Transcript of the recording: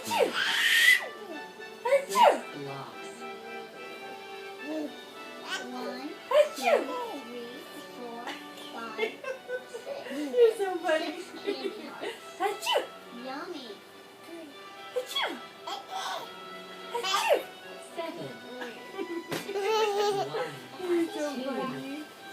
Achoo! Six Achoo! blocks. 1, 2, Achoo! 3, 4, 5, 6. You're so funny. Candy hearts. Achoo! Yummy. Achoo! Achoo! 7. One, You're so two, funny.